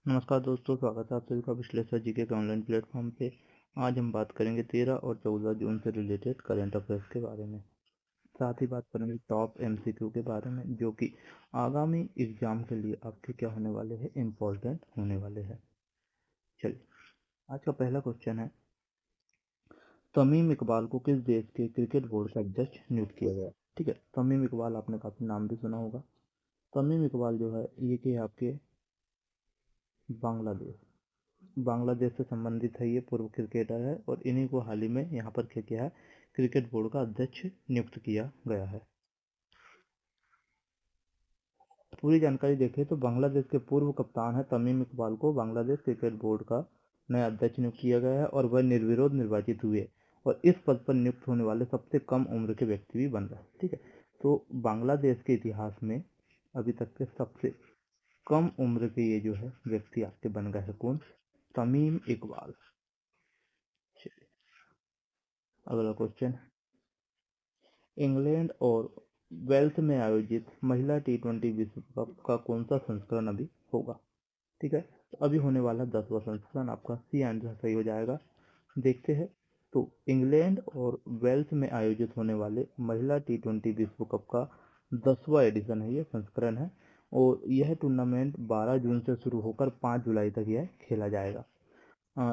नमस्कार दोस्तों, स्वागत है आप सभी का विश्लेषण जीके के ऑनलाइन प्लेटफॉर्म पे। आज हम बात करेंगे 13 और 14 जून से रिलेटेड करंट अफेयर्स के बारे में। साथ ही बात करेंगे टॉप एमसीक्यू के बारे में, जो कि आगामी एग्जाम के लिए आपके क्या होने वाले हैं, इम्पोर्टेंट होने वाले हैं। चलिए, आज का पहला क्वेश्चन है, तमीम इकबाल को किस देश के क्रिकेट बोर्ड का अध्यक्ष नियुक्त किया गया? ठीक है, तमीम इकबाल आपने काफी नाम भी सुना होगा। तमीम इकबाल जो है ये कि आपके बांग्लादेश से संबंधित है। ये पूर्व क्रिकेटर है और इन्हीं को हाल ही में यहाँ पर क्या किया है, क्रिकेट बोर्ड का अध्यक्ष नियुक्त किया गया है। पूरी जानकारी देखें तो बांग्लादेश के पूर्व कप्तान है तमीम इकबाल को बांग्लादेश क्रिकेट बोर्ड का नया अध्यक्ष नियुक्त किया गया है और वह निर्विरोध निर्वाचित हुए और इस पद पर नियुक्त होने वाले सबसे कम उम्र के व्यक्ति भी बन रहे हैं। ठीक है, तो बांग्लादेश के इतिहास में अभी तक के सबसे कम उम्र के ये जो है व्यक्ति आपके बन गए हैं। कौन? तमीम इकबाल। अगला क्वेश्चन, इंग्लैंड और वेल्स में आयोजित महिला टी20 विश्व कप का कौन सा संस्करण अभी होगा? ठीक है, तो अभी होने वाला 10वां संस्करण, आपका सी आंसर सही हो जाएगा। देखते हैं, तो इंग्लैंड और वेल्स में आयोजित होने वाले महिला टी20 विश्व कप का 10वां एडिशन है, ये संस्करण है और यह टूर्नामेंट 12 जून से शुरू होकर 5 जुलाई तक यह खेला जाएगा।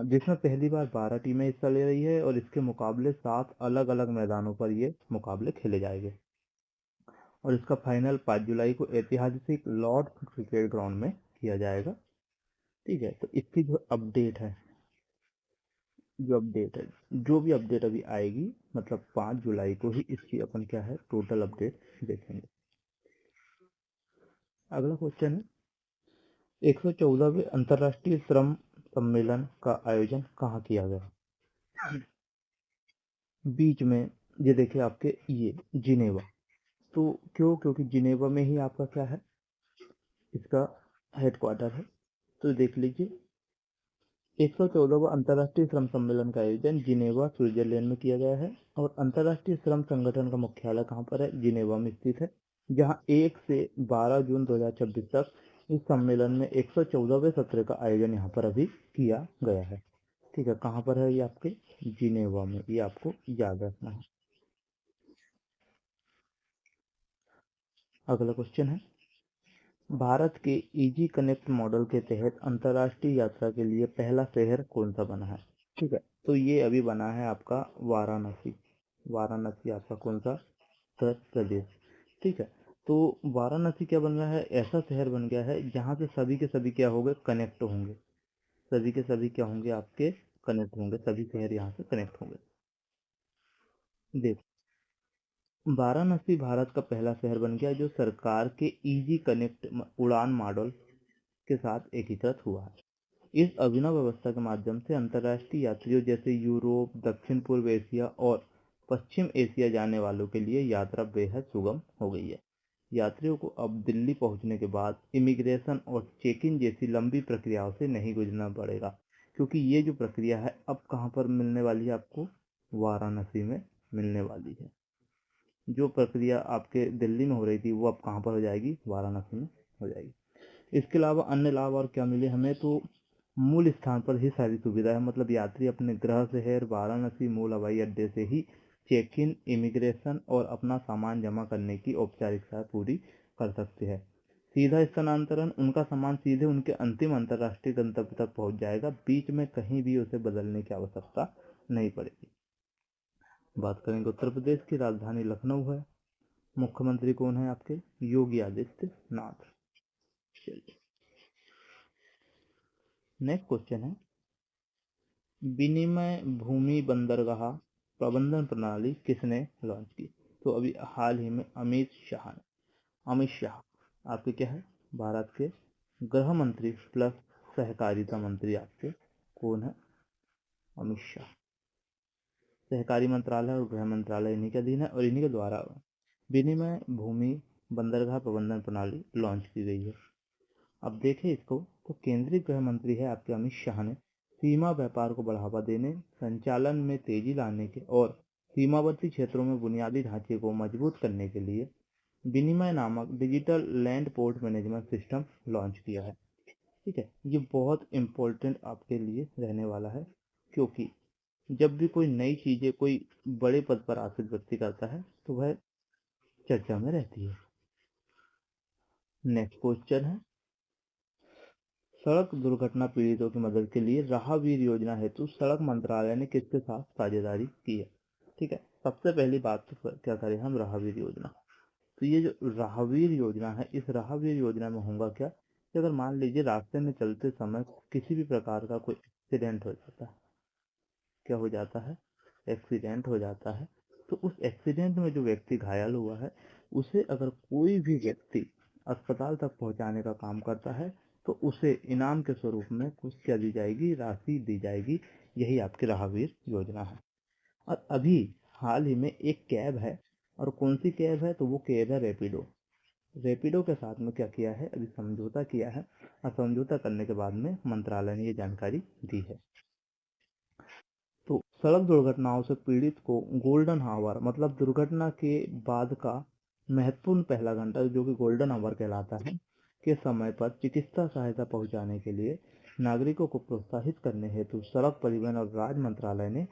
जिसमें पहली बार 12 टीमें हिस्सा ले रही है और इसके मुकाबले 7 अलग अलग मैदानों पर ये मुकाबले खेले जाएंगे और इसका फाइनल 5 जुलाई को ऐतिहासिक लॉर्ड क्रिकेट ग्राउंड में किया जाएगा। ठीक है, तो इसकी जो भी अपडेट अभी आएगी, मतलब 5 जुलाई को ही इसकी अपन क्या है, टोटल अपडेट देखेंगे। अगला क्वेश्चन है, 114वें अंतर्राष्ट्रीय श्रम सम्मेलन का आयोजन कहाँ किया गया? बीच में ये देखिए आपके ये जिनेवा। तो क्योंकि जिनेवा में ही आपका क्या है, इसका हेडक्वार्टर है। तो देख लीजिए, 114वां अंतर्राष्ट्रीय श्रम सम्मेलन का आयोजन जिनेवा स्विट्जरलैंड में किया गया है और अंतर्राष्ट्रीय श्रम संगठन का मुख्यालय कहाँ पर है? जिनेवा में स्थित है, जहाँ 1 से 12 जून 2026 तक इस सम्मेलन में 114वें सत्र का आयोजन यहाँ पर अभी किया गया है। ठीक है, कहाँ पर है ये? आपके जिनेवा में, ये आपको याद रखना है। अगला क्वेश्चन है, भारत के इजी कनेक्ट मॉडल के तहत अंतर्राष्ट्रीय यात्रा के लिए पहला शहर कौन सा बना है? ठीक है, तो ये अभी बना है आपका वाराणसी। वाराणसी आपका कौन सा? उत्तर प्रदेश। ठीक है, तो वाराणसी क्या बन गया है, ऐसा शहर बन गया है जहाँ से सभी के सभी क्या होंगे, कनेक्ट होंगे। सभी के सभी क्या होंगे, आपके कनेक्ट होंगे, सभी शहर यहाँ से कनेक्ट होंगे। देख, वाराणसी भारत का पहला शहर बन गया जो सरकार के इजी कनेक्ट उड़ान मॉडल के साथ एकीकृत हुआ है। इस अभिनव व्यवस्था के माध्यम से अंतर्राष्ट्रीय यात्रियों जैसे यूरोप, दक्षिण पूर्व एशिया और पश्चिम एशिया जाने वालों के लिए यात्रा बेहद सुगम हो गई है। यात्रियों को अब दिल्ली पहुंचने के बाद इमिग्रेशन और चेक इन जैसी लंबी प्रक्रियाओं से नहीं गुजरना पड़ेगा, क्योंकि ये जो प्रक्रिया है अब कहाँ पर मिलने वाली है आपको? वाराणसी में मिलने वाली है। जो प्रक्रिया आपके दिल्ली में हो रही थी वो अब कहाँ पर हो जाएगी? वाराणसी में हो जाएगी। इसके अलावा अन्य लाभ और क्या मिले हमें, तो मूल स्थान पर ही सारी सुविधा है, मतलब यात्री अपने गृह शहर वाराणसी मूल हवाई अड्डे से ही चेक इन, इमिग्रेशन और अपना सामान जमा करने की औपचारिकता पूरी कर सकते हैं। सीधा स्थानांतरण, उनका सामान सीधे उनके अंतिम अंतर्राष्ट्रीय गंतव्य तक पहुंच जाएगा, बीच में कहीं भी उसे बदलने की आवश्यकता नहीं पड़ेगी। बात करेंगे उत्तर प्रदेश की राजधानी लखनऊ है। मुख्यमंत्री कौन है आपके? योगी आदित्यनाथ। चलिए, नेक्स्ट क्वेश्चन है, विनिमय भूमि बंदरगाह प्रबंधन प्रणाली किसने लॉन्च की? तो अभी हाल ही में अमित शाह आपके क्या है, भारत के गृह मंत्री प्लस सहकारिता मंत्री आपके कौन है? अमित शाह। सहकारी मंत्रालय और गृह मंत्रालय इन्हीं के अधीन है और इन्हीं के द्वारा विनिमय भूमि बंदरगाह प्रबंधन प्रणाली लॉन्च की गई है। अब देखें इसको, तो केंद्रीय गृह मंत्री है आपके अमित शाह ने सीमा व्यापार को बढ़ावा देने, संचालन में तेजी लाने के और सीमावर्ती क्षेत्रों में बुनियादी ढांचे को मजबूत करने के लिए विनिमय नामक digital land port management system launch किया है। ठीक है, ये बहुत इम्पोर्टेंट आपके लिए रहने वाला है, क्योंकि जब भी कोई नई चीजें कोई बड़े पद पर आसीन व्यक्ति करता है तो वह चर्चा में रहती है। नेक्स्ट क्वेश्चन है, सड़क दुर्घटना पीड़ितों की मदद के लिए राहवीर योजना हेतु सड़क मंत्रालय ने किसके साथ साझेदारी की है? ठीक है, सबसे पहली बात तो क्या करें हम, राहवीर योजना। तो ये जो राहवीर योजना है, इस राहवीर योजना में होगा क्या कि अगर मान लीजिए रास्ते में चलते समय किसी भी प्रकार का कोई एक्सीडेंट हो जाता है, क्या हो जाता है, एक्सीडेंट हो जाता है, तो उस एक्सीडेंट में जो व्यक्ति घायल हुआ है उसे अगर कोई भी व्यक्ति अस्पताल तक पहुंचाने का काम करता है तो उसे इनाम के स्वरूप में कुछ क्या दी जाएगी, राशि दी जाएगी। यही आपकी राहवीर योजना है। और अभी हाल ही में एक कैब है, और कौन सी कैब है, तो वो कैब है रैपिडो। रैपिडो के साथ में क्या किया है, अभी समझौता किया है, और समझौता करने के बाद में मंत्रालय ने ये जानकारी दी है। तो सड़क दुर्घटनाओं से पीड़ित को गोल्डन आवर, मतलब दुर्घटना के बाद का महत्वपूर्ण पहला घंटा जो कि गोल्डन आवर कहलाता है, के समय पर चिकित्सा सहायता पहुंचाने के लिए नागरिकों को प्रोत्साहित करने हेतु सड़क परिवहन और राज मंत्रालय ने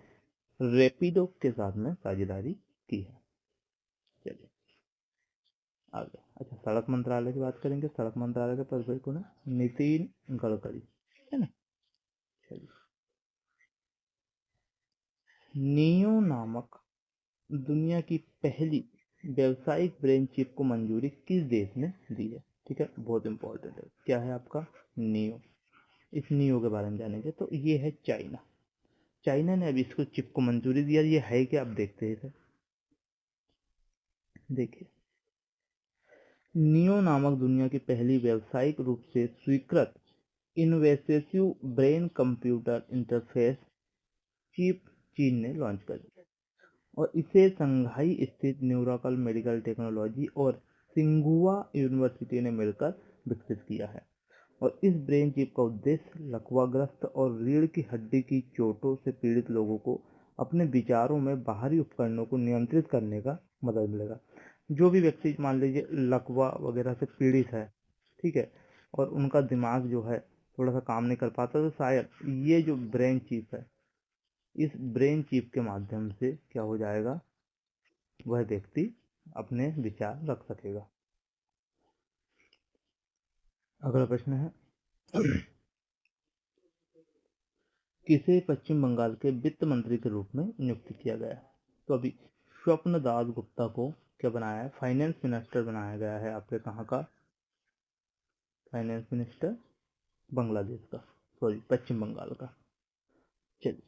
रैपिडो के साथ में साझेदारी की है। चलिए आगे, अच्छा सड़क मंत्रालय की बात करेंगे। सड़क मंत्रालय के प्रभारी कौन है, नितिन गडकरी, है ना। चलिए, नियो नामक दुनिया की पहली व्यावसायिक ब्रेन चिप को मंजूरी किस देश ने दी है? ठीक है, बहुत इंपॉर्टेंट है, क्या है आपका, नियो। इस नियो के बारे में जानेंगे। तो ये है चाइना। चाइना ने अभी इसको चिप को मंजूरी दिया। ये है क्या, आप देखते हैं, देखिए, नियो नामक दुनिया की पहली व्यावसायिक रूप से स्वीकृत invasive brain computer interface chip चीन ने लॉन्च कर दी, और इसे संघाई स्थित न्यूरोकल मेडिकल टेक्नोलॉजी और सिंघुआ यूनिवर्सिटी ने मिलकर विकसित किया है। और इस ब्रेन चिप का उद्देश्य लकवाग्रस्त और रीढ़ की हड्डी की चोटों से पीड़ित लोगों को अपने विचारों में बाहरी उपकरणों को नियंत्रित करने का मदद मिलेगा। जो भी व्यक्ति मान लीजिए लकवा वगैरह से पीड़ित है, ठीक है, और उनका दिमाग जो है थोड़ा सा काम नहीं कर पाता, तो शायद ये जो ब्रेन चिप है, इस ब्रेन चिप के माध्यम से क्या हो जाएगा, वह व्यक्ति अपने विचार रख सकेगा। अगला प्रश्न है, किसे पश्चिम बंगाल के वित्त मंत्री के रूप में नियुक्त किया गया? तो अभी स्वप्न दास गुप्ता को क्या बनाया है, फाइनेंस मिनिस्टर बनाया गया है। आपके कहाँ का, फाइनेंस मिनिस्टर बांग्लादेश का, सॉरी पश्चिम बंगाल का। चलिए,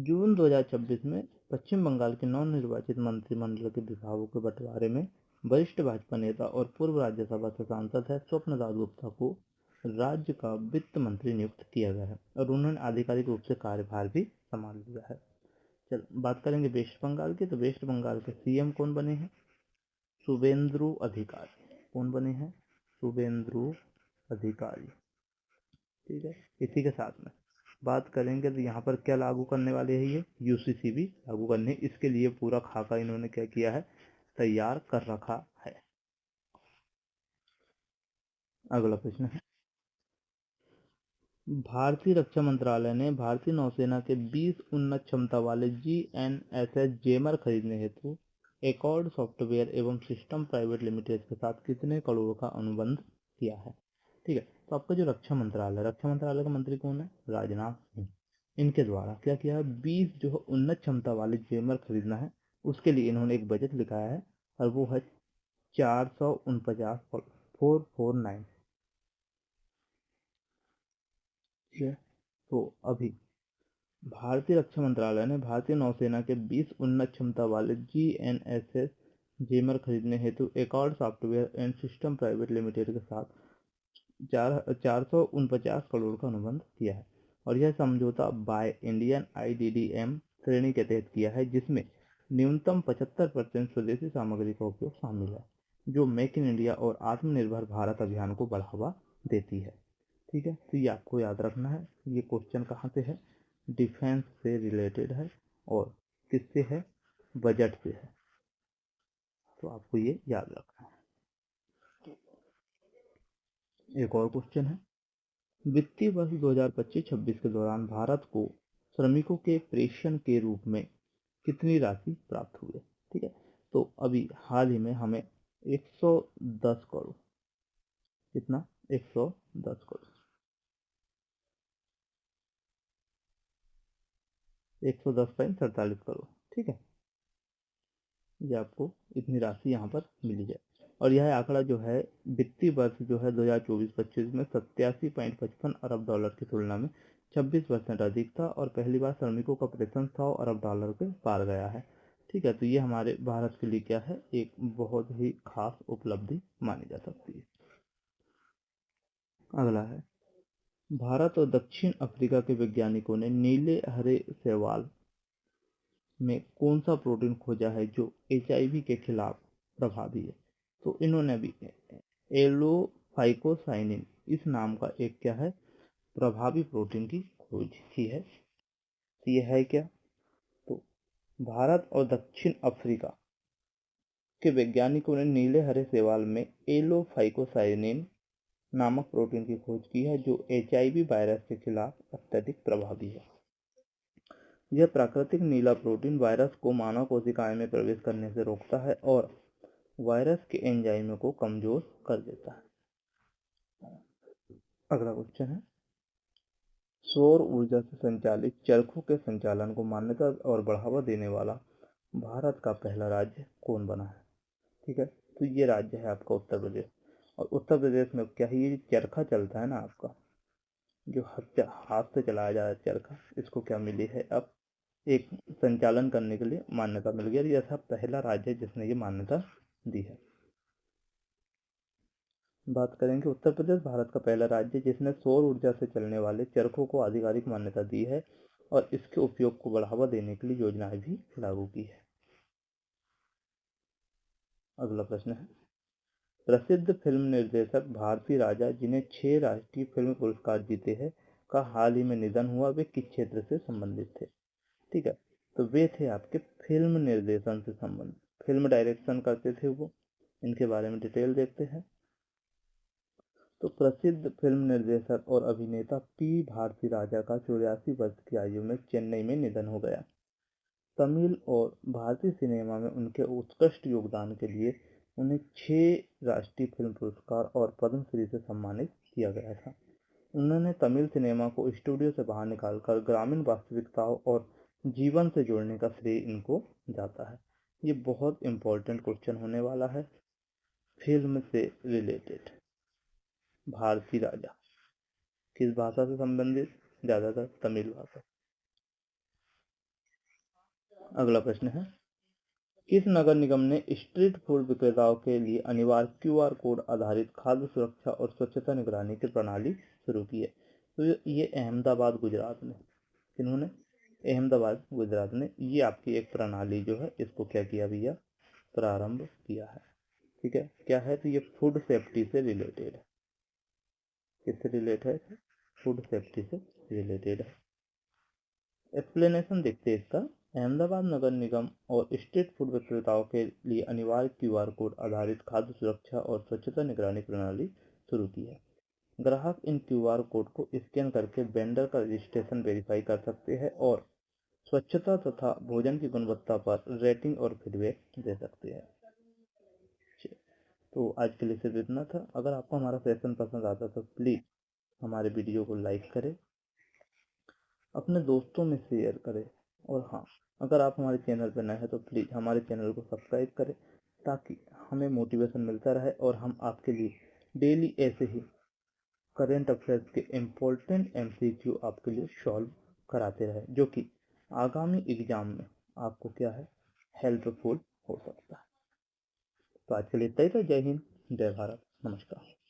जून 2026 में पश्चिम बंगाल के नवनिर्वाचित मंत्रिमंडल के विभागों के बंटवारे में वरिष्ठ भाजपा नेता और पूर्व राज्यसभा से सांसद है स्वप्न दास गुप्ता को राज्य का वित्त मंत्री नियुक्त किया गया है, और उन्होंने आधिकारिक रूप से कार्यभार भी संभाल लिया है। चलो बात करेंगे वेस्ट बंगाल की। तो वेस्ट बंगाल के सीएम कौन बने हैं, शुभेंदु अधिकारी। कौन बने हैं, शुभेंदु अधिकारी। ठीक है, इसी के साथ में बात करेंगे तो यहाँ पर क्या लागू करने वाले हैं, ये यूसीसी भी लागू करने, इसके लिए पूरा खाका इन्होंने क्या किया है, तैयार कर रखा है। अगला प्रश्न है, भारतीय रक्षा मंत्रालय ने भारतीय नौसेना के 20 उन्नत क्षमता वाले जीएनएसएस जेमर खरीदने हेतु एकॉर्ड सॉफ्टवेयर एवं सिस्टम प्राइवेट लिमिटेड के साथ कितने करोड़ का अनुबंध किया है? ठीक है, तो आपका जो रक्षा मंत्रालय का मंत्री कौन है, राजनाथ सिंह। इनके द्वारा क्या किया है, 20 जो है उन्नत क्षमता वाले जेमर खरीदना है, उसके लिए इन्होंने एक बजट लिखाया है, और वो है 449 ठीक है। तो अभी भारतीय रक्षा मंत्रालय ने भारतीय नौसेना के 20 उन्नत क्षमता वाले जीएनएसएस जेमर खरीदने हेतु accord software and system private limited के साथ 449 करोड़ का अनुबंध किया है, और यह समझौता बाय इंडियन आईडीडीएम श्रेणी के तहत किया है, जिसमें न्यूनतम 75% स्वदेशी सामग्री का उपयोग शामिल है, जो मेक इन इंडिया और आत्मनिर्भर भारत अभियान को बढ़ावा देती है। ठीक है, तो ये आपको याद रखना है। ये क्वेश्चन कहाँ से है, डिफेंस से रिलेटेड है, और किससे है, बजट से है, तो आपको ये याद रखना है। एक और क्वेश्चन है, वित्तीय वर्ष 2025-26 के दौरान भारत को श्रमिकों के प्रेषण के रूप में कितनी राशि प्राप्त हुई है। ठीक है, तो अभी हाल ही में हमें 110 करोड़, कितना, 110 करोड़, 110.47 करोड़। ठीक है, ये आपको इतनी राशि यहाँ पर मिली है। और यह आंकड़ा जो है वित्तीय वर्ष जो है 2024-25 में 87.55 अरब डॉलर की तुलना में 26% अधिक था और पहली बार श्रमिकों का प्रेषण 100 अरब डॉलर के पार गया है। ठीक है, तो ये हमारे भारत के लिए क्या है, एक बहुत ही खास उपलब्धि मानी जा सकती है। अगला है, भारत और दक्षिण अफ्रीका के वैज्ञानिकों ने नीले हरे शैवाल में कौन सा प्रोटीन खोजा है जो एचआईवी के खिलाफ प्रभावी है। तो इन्होंने भी एलोफाइकोसाइनिन इस नाम का एक क्या है, प्रभावी प्रोटीन की खोज की है। तो यह है क्या, तो भारत और दक्षिण अफ्रीका के वैज्ञानिकों ने नीले हरे शैवाल में एलोफाइकोसाइनिन नामक प्रोटीन की खोज की है जो एचआईवी वायरस के खिलाफ अत्यधिक प्रभावी है। यह प्राकृतिक नीला प्रोटीन वायरस को मानव कोशिकाएं में प्रवेश करने से रोकता है और वायरस के एंजाइमों को कमजोर कर देता है। अगला क्वेश्चन है, सौर ऊर्जा से संचालित चरखों के संचालन को मान्यता और बढ़ावा देने वाला भारत का पहला राज्य कौन बना है। ठीक है, तो ये राज्य है आपका उत्तर प्रदेश। और उत्तर प्रदेश में क्या है, ये चरखा चलता है ना आपका, जो हाथ से चलाया जा रहा है चरखा, इसको क्या मिली है, अब एक संचालन करने के लिए मान्यता मिल गई। ऐसा पहला राज्य है जिसने ये मान्यता दी है। बात करेंगे उत्तर प्रदेश भारत का पहला राज्य जिसने सौर ऊर्जा से चलने वाले चरखों को आधिकारिक मान्यता दी है और इसके उपयोग को बढ़ावा देने के लिए योजनाएं भी लागू की है। अगला प्रश्न है, प्रसिद्ध फिल्म निर्देशक भारती राजा जिन्हें 6 राष्ट्रीय फिल्म पुरस्कार जीते हैं का हाल ही में निधन हुआ, वे किस क्षेत्र से संबंधित थे। ठीक है, तो वे थे आपके फिल्म निर्देशन से संबंधित, फिल्म डायरेक्शन करते थे वो। इनके बारे में डिटेल देखते हैं। तो प्रसिद्ध फिल्म निर्देशक और अभिनेता पी भारती राजा का 84 वर्ष की आयु में चेन्नई में निधन हो गया। तमिल और भारतीय सिनेमा में उनके उत्कृष्ट योगदान के लिए उन्हें 6 राष्ट्रीय फिल्म पुरस्कार और पद्मश्री से सम्मानित किया गया था। उन्होंने तमिल सिनेमा को स्टूडियो से बाहर निकालकर ग्रामीण वास्तविकताओं और जीवन से जोड़ने का श्रेय इनको जाता है। ये बहुत इंपॉर्टेंट क्वेश्चन होने वाला है फिल्म से रिलेटेड। भारती राजा किस भाषा से संबंधित, ज्यादातर तमिल भाषा। अगला प्रश्न है, किस नगर निगम ने स्ट्रीट फूड विक्रेताओं के लिए अनिवार्य क्यूआर कोड आधारित खाद्य सुरक्षा और स्वच्छता निगरानी की प्रणाली शुरू की है। तो ये अहमदाबाद गुजरात ने, इन्होंने अहमदाबाद गुजरात ने ये आपकी एक प्रणाली जो है इसको क्या किया भैया, प्रारंभ किया है। ठीक है, क्या है, तो ये फूड सेफ्टी से रिलेटेड है। किससे रिलेटेड है, फूड सेफ्टी से रिलेटेड है। एक्सप्लेनेशन देखते हैं इसका। अहमदाबाद नगर निगम और स्ट्रीट फूड विक्रेताओं के लिए अनिवार्य क्यूआर कोड आधारित खाद्य सुरक्षा और स्वच्छता निगरानी प्रणाली शुरू की है। ग्राहक इन क्यूआर कोड को स्कैन करके वेंडर का रजिस्ट्रेशन वेरीफाई कर सकते हैं और स्वच्छता तथा भोजन की गुणवत्ता पर रेटिंग और फीडबैक दे सकते हैं। तो आज के लिए सिर्फ इतना था। अगर आपको हमारा सेशन पसंद आता तो प्लीज़ हमारे वीडियो को लाइक करें, अपने दोस्तों में शेयर करें और हाँ, अगर आप हमारे चैनल पर नए हैं तो प्लीज़ हमारे चैनल को सब्सक्राइब करें ताकि हमें मोटिवेशन मिलता रहे और हम आपके लिए डेली ऐसे ही करेंट अफेयर्स के इम्पोर्टेंट एमसीक्यू आपके लिए सॉल्व कराते रहे जो कि आगामी एग्जाम में आपको क्या है, हेल्पफुल हो सकता है। तो आज के लिए इतना ही था। जय हिंद, जय भारत, नमस्कार।